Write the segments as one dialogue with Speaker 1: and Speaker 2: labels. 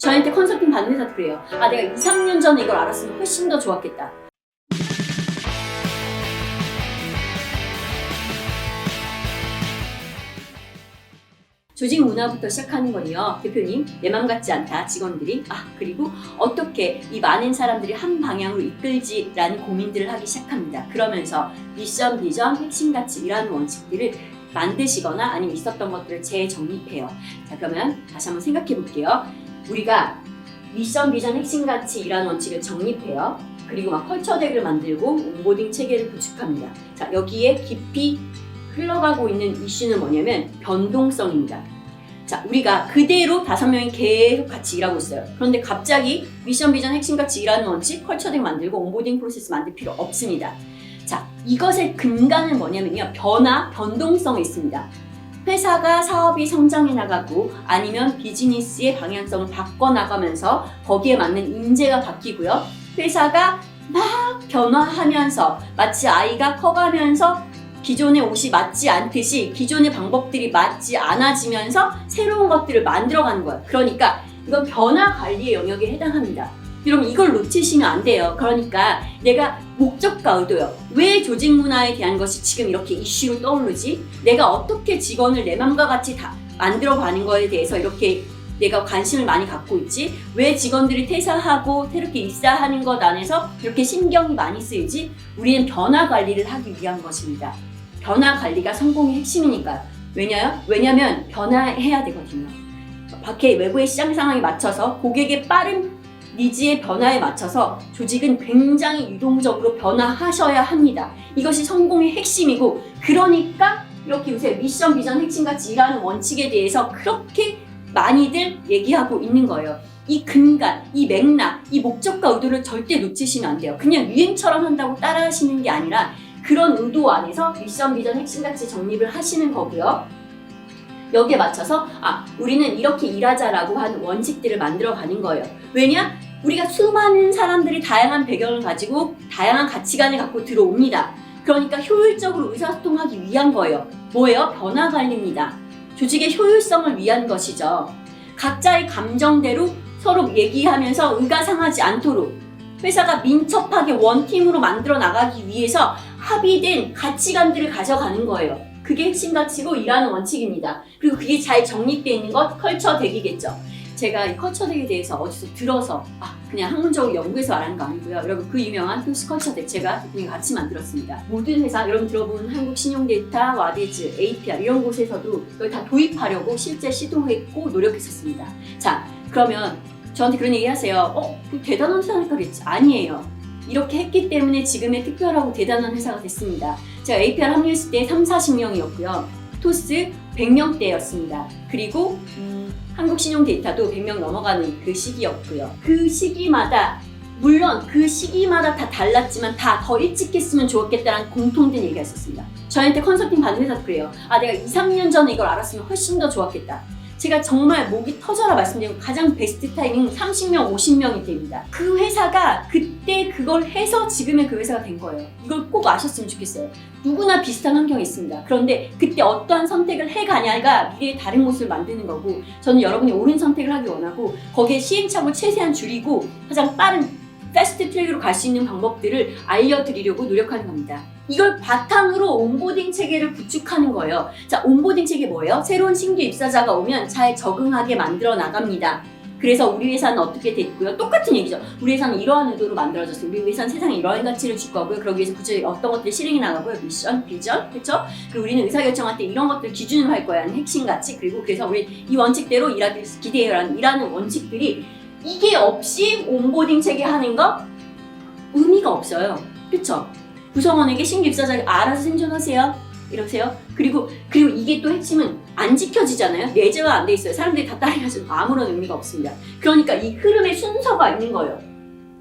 Speaker 1: 저한테 컨설팅 받는 회사도 그래요. 아, 내가 2, 3년 전에 이걸 알았으면 훨씬 더 좋았겠다. 조직 문화부터 시작하는 거니요. 대표님, 내 맘 같지 않다. 직원들이. 그리고 어떻게 이 많은 사람들이 한 방향으로 이끌지라는 고민들을 하기 시작합니다. 그러면서 미션, 비전, 핵심 가치라는 원칙들을 만드시거나 아니면 있었던 것들을 재정립해요. 자, 그러면 다시 한번 생각해 볼게요. 우리가 미션, 비전, 핵심 가치라는 원칙을 정립해요. 그리고 막 컬처 덱을 만들고 온보딩 체계를 구축합니다. 자, 여기에 깊이 흘러가고 있는 이슈는 뭐냐면 변동성입니다. 자, 우리가 그대로 5명이 계속 같이 일하고 있어요. 그런데 갑자기 미션, 비전, 핵심 가치 일하는 원칙, 컬처 덱 만들고 온보딩 프로세스 만들 필요 없습니다. 자, 이것의 근간은 뭐냐면요. 변동성이 있습니다. 회사가 사업이 성장해 나가고 아니면 비즈니스의 방향성을 바꿔나가면서 거기에 맞는 인재가 바뀌고요. 회사가 막 변화하면서 마치 아이가 커가면서 기존의 옷이 맞지 않듯이 기존의 방법들이 맞지 않아지면서 새로운 것들을 만들어가는 거예요. 그러니까 이건 변화 관리의 영역에 해당합니다. 여러분 이걸 놓치시면 안 돼요. 그러니까 내가 목적과 의도요. 왜 조직 문화에 대한 것이 지금 이렇게 이슈로 떠오르지? 내가 어떻게 직원을 내 맘과 같이 다 만들어가는 거에 대해서 이렇게 내가 관심을 많이 갖고 있지? 왜 직원들이 퇴사하고 새롭게 입사하는 것 안에서 이렇게 신경이 많이 쓰이지? 우리는 변화 관리를 하기 위한 것입니다. 변화 관리가 성공의 핵심이니까요. 왜냐면 변화해야 되거든요. 밖에 외부의 시장 상황에 맞춰서 고객의 빠른 니즈의 변화에 맞춰서 조직은 굉장히 유동적으로 변화하셔야 합니다. 이것이 성공의 핵심이고 그러니까 이렇게 요새 미션, 비전, 핵심 가치 일하는 원칙에 대해서 그렇게 많이들 얘기하고 있는 거예요. 이 근간, 이 맥락, 이 목적과 의도를 절대 놓치시면 안 돼요. 그냥 유행처럼 한다고 따라 하시는 게 아니라 그런 의도 안에서 미션, 비전, 핵심 가치 정립을 하시는 거고요. 여기에 맞춰서 우리는 이렇게 일하자라고 하는 원칙들을 만들어 가는 거예요. 왜냐? 우리가 수많은 사람들이 다양한 배경을 가지고 다양한 가치관을 갖고 들어옵니다. 그러니까 효율적으로 의사소통하기 위한 거예요. 뭐예요? 변화 관리입니다. 조직의 효율성을 위한 것이죠. 각자의 감정대로 서로 얘기하면서 의가 상하지 않도록 회사가 민첩하게 원팀으로 만들어 나가기 위해서 합의된 가치관들을 가져가는 거예요. 그게 핵심 가치고 일하는 원칙입니다. 그리고 그게 잘 정립되어 있는 것 컬처 덱이겠죠. 제가 이 컬처 덱에 대해서 어디서 들어서 그냥 학문적으로 연구해서 말하는 거 아니고요. 여러분 그 유명한 토스 컬처 덱 제가 대표님 같이 만들었습니다. 모든 회사 여러분 들어본 한국신용데이터, 와디즈, APR 이런 곳에서도 여기 다 도입하려고 실제 시도했고 노력했었습니다. 자, 그러면 저한테 그런 얘기 하세요. 대단한 회사니까 그랬지. 아니에요. 이렇게 했기 때문에 지금의 특별하고 대단한 회사가 됐습니다. 제가 APR 합류했을 때 30-40명이었고요. 토스 100명대였습니다. 그리고 한국신용데이터도 100명 넘어가는 그 시기였고요. 그 시기마다 물론 그 시기마다 다 달랐지만 다 더 일찍 했으면 좋았겠다는 공통된 얘기가 있었습니다. 저한테 컨설팅 받는 회사도 그래요. 내가 2, 3년 전에 이걸 알았으면 훨씬 더 좋았겠다. 제가 정말 목이 터져라 말씀드리고 가장 베스트 타이밍 30명, 50명이 됩니다. 그 회사가 그때 그걸 해서 지금의 그 회사가 된 거예요. 이걸 꼭 아셨으면 좋겠어요. 누구나 비슷한 환경이 있습니다. 그런데 그때 어떠한 선택을 해가냐가 미래의 다른 모습을 만드는 거고 저는 여러분이 옳은 선택을 하기 원하고 거기에 시행착오를 최대한 줄이고 가장 빠른 패스트 트랙으로 갈 수 있는 방법들을 알려드리려고 노력하는 겁니다. 이걸 바탕으로 온보딩 체계를 구축하는 거예요. 자, 온보딩 체계 뭐예요? 새로운 신규 입사자가 오면 잘 적응하게 만들어 나갑니다. 그래서 우리 회사는 어떻게 됐고요. 똑같은 얘기죠. 우리 회사는 이러한 의도로 만들어졌어요. 우리 회사는 세상에 이러한 가치를 줄 거고요. 그러기 위해서 구체적인 어떤 것들이 실행이 나가고요. 미션, 비전, 그렇죠? 그리고 우리는 의사결정할 때 이런 것들 기준으로 할 거야. 하는 핵심 가치. 그리고 그래서 우리 이 원칙대로 일하길 기대해라는 이라는 원칙들이 이게 없이 온보딩 체계 하는 거 의미가 없어요. 그렇죠? 구성원에게 신규 입사자가 알아서 생존하세요. 이러세요. 그리고 이게 또 핵심은 안 지켜지잖아요. 내재가 안 돼 있어요. 사람들이 다 따라가셔도 아무런 의미가 없습니다. 그러니까 이 흐름의 순서가 있는 거예요.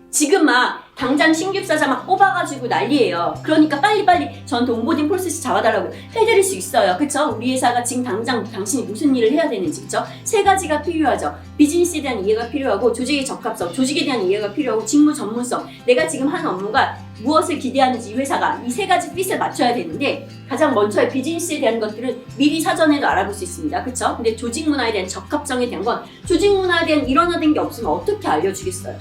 Speaker 1: 지금 막 당장 신규 입사자 막 뽑아가지고 난리예요. 그러니까 빨리빨리 저한테 온보딩 프로세스 잡아달라고 해드릴 수 있어요. 그쵸? 우리 회사가 지금 당장 당신이 무슨 일을 해야 되는지, 그쵸? 3가지가 필요하죠. 비즈니스에 대한 이해가 필요하고 조직의 적합성, 조직에 대한 이해가 필요하고 직무 전문성, 내가 지금 하는 업무가 무엇을 기대하는지 이 회사가 이 세 가지 핏을 맞춰야 되는데 가장 먼저 비즈니스에 대한 것들은 미리 사전에도 알아볼 수 있습니다. 그쵸? 근데 조직 문화에 대한 적합성에 대한 건 조직 문화에 대한 일원화된 게 없으면 어떻게 알려주겠어요?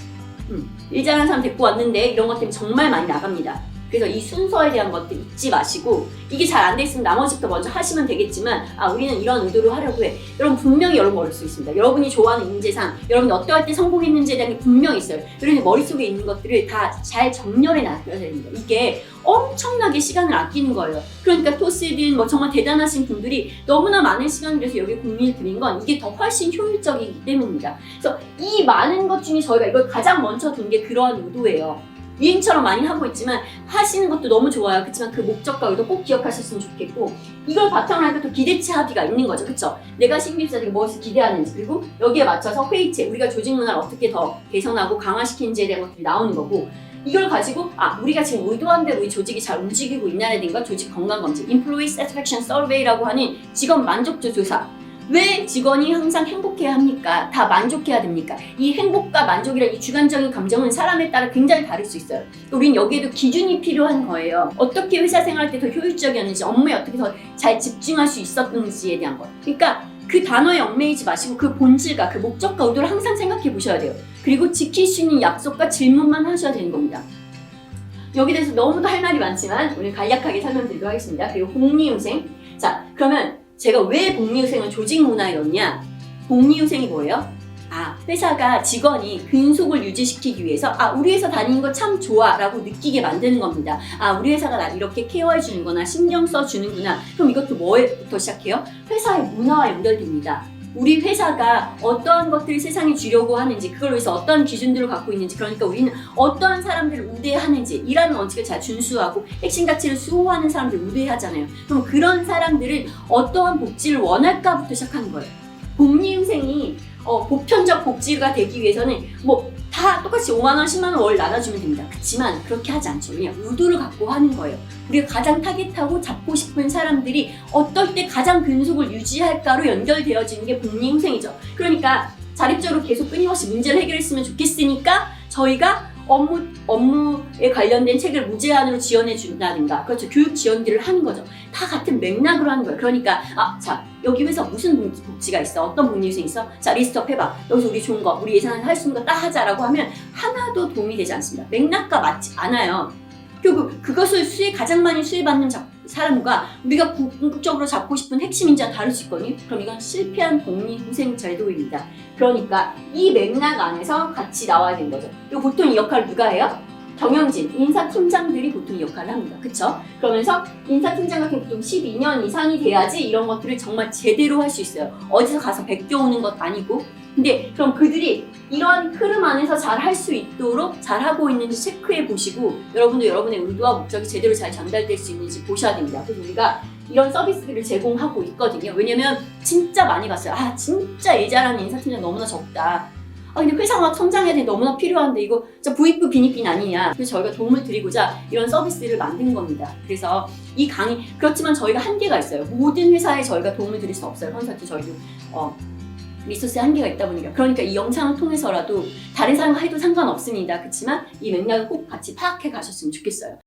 Speaker 1: 일 잘하는 사람 데리고 왔는데 이런 것 때문에 정말 많이 나갑니다. 그래서 이 순서에 대한 것들 잊지 마시고 이게 잘 안 돼 있으면 나머지부터 먼저 하시면 되겠지만 우리는 이런 의도로 하려고 해. 여러분 분명히 여러분 어릴 수 있습니다. 여러분이 좋아하는 인재상 여러분이 어떠할 때 성공했는지에 대한 게 분명히 있어요. 여러분이 머릿속에 있는 것들을 다 잘 정렬해 놔야 됩니다. 이게 엄청나게 시간을 아끼는 거예요. 그러니까 토스든 뭐 정말 대단하신 분들이 너무나 많은 시간을 들여서 여기에 공유를 드린 건 이게 더 훨씬 효율적이기 때문입니다. 그래서 이 많은 것 중에 저희가 이걸 가장 먼저 둔 게 그러한 의도예요. 유행처럼 많이 하고 있지만 하시는 것도 너무 좋아요. 그렇지만 그 목적과 의도 꼭 기억하셨으면 좋겠고 이걸 바탕으로 하니까 또 기대치 합의가 있는 거죠. 그쵸? 내가 신입사들이 무엇을 기대하는지 그리고 여기에 맞춰서 회의체 우리가 조직 문화를 어떻게 더 개선하고 강화시키는지에 대한 것들이 나오는 거고 이걸 가지고 우리가 지금 의도한 대로 이 조직이 잘 움직이고 있냐에 대한 것 조직 건강검진 Employee Satisfaction Survey라고 하는 직원 만족도 조사 왜 직원이 항상 행복해야 합니까? 다 만족해야 됩니까? 이 행복과 만족이라는 이 주관적인 감정은 사람에 따라 굉장히 다를 수 있어요. 우린 여기에도 기준이 필요한 거예요. 어떻게 회사 생활할 때 더 효율적이었는지, 업무에 어떻게 더 잘 집중할 수 있었는지에 대한 것. 그러니까 그 단어에 얽매이지 마시고 그 본질과 그 목적과 의도를 항상 생각해 보셔야 돼요. 그리고 지킬 수 있는 약속과 질문만 하셔야 되는 겁니다. 여기 대해서 너무도 할 말이 많지만 오늘 간략하게 설명드리도록 하겠습니다. 그리고 복리후생. 자, 그러면 제가 왜 복리후생을 조직 문화에 넣냐? 복리후생이 뭐예요? 회사가 직원이 근속을 유지시키기 위해서 우리 회사 다니는 거 참 좋아 라고 느끼게 만드는 겁니다. 우리 회사가 나 이렇게 케어해 주는구나, 신경 써 주는구나. 그럼 이것도 뭐부터 시작해요? 회사의 문화와 연결됩니다. 우리 회사가 어떠한 것들을 세상에 주려고 하는지, 그걸 위해서 어떤 기준들을 갖고 있는지, 그러니까 우리는 어떠한 사람들을 우대하는지, 이라는 원칙을 잘 준수하고 핵심 가치를 수호하는 사람들을 우대하잖아요. 그럼 그런 사람들은 어떠한 복지를 원할까부터 시작하는 거예요. 복리후생이 보편적 복지가 되기 위해서는 다 똑같이 5만원, 10만원 월 나눠주면 됩니다. 그렇지만 그렇게 하지 않죠. 그냥 의도를 갖고 하는 거예요. 우리가 가장 타깃하고 잡고 싶은 사람들이 어떨 때 가장 근속을 유지할까로 연결되어지는 게 복리후생이죠. 그러니까 자립적으로 계속 끊임없이 문제를 해결했으면 좋겠으니까 저희가 업무에 관련된 책을 무제한으로 지원해 준다든가, 그렇죠. 교육 지원들을 하는 거죠. 다 같은 맥락으로 하는 거예요. 그러니까 자, 여기 회사 무슨 복지가 있어? 어떤 복리후생 있어? 자, 리스트업 해봐. 여기서 우리 좋은 거, 우리 예산을 할 수 있는 거 딱 하자라고 하면 하나도 도움이 되지 않습니다. 맥락과 맞지 않아요. 결국 그것을 가장 많이 수혜받는 사람과 우리가 궁극적으로 잡고 싶은 핵심 인재가 다를 수 있거든요. 그럼 이건 실패한 복리후생 제도입니다. 그러니까 이 맥락 안에서 같이 나와야 되는 거죠. 그리고 보통 이 역할을 누가 해요? 경영진, 인사팀장들이 보통 이 역할을 합니다. 그쵸? 그러면서 인사팀장 같은 보통 12년 이상이 돼야지 이런 것들을 정말 제대로 할 수 있어요. 어디서 가서 베껴오는 것도 아니고. 근데 그럼 그들이 이런 흐름 안에서 잘 할 수 있도록 잘하고 있는지 체크해 보시고 여러분도 여러분의 의도와 목적이 제대로 잘 전달될 수 있는지 보셔야 됩니다. 그래서 우리가 이런 서비스들을 제공하고 있거든요. 왜냐면 진짜 많이 봤어요. 진짜 일 잘하는 인사팀장 너무나 적다. 근데 회사가 성장해야 돼 너무나 필요한데 이거 진짜 부익부 빈익빈 아니냐. 그래서 저희가 도움을 드리고자 이런 서비스를 만든 겁니다. 그래서 이 강의 그렇지만 저희가 한계가 있어요. 모든 회사에 저희가 도움을 드릴 수 없어요. 컨설트 저희도 리소스에 한계가 있다 보니까. 그러니까 이 영상을 통해서라도 다른 사람과 해도 상관없습니다. 그렇지만 이 맥락을 꼭 같이 파악해 가셨으면 좋겠어요.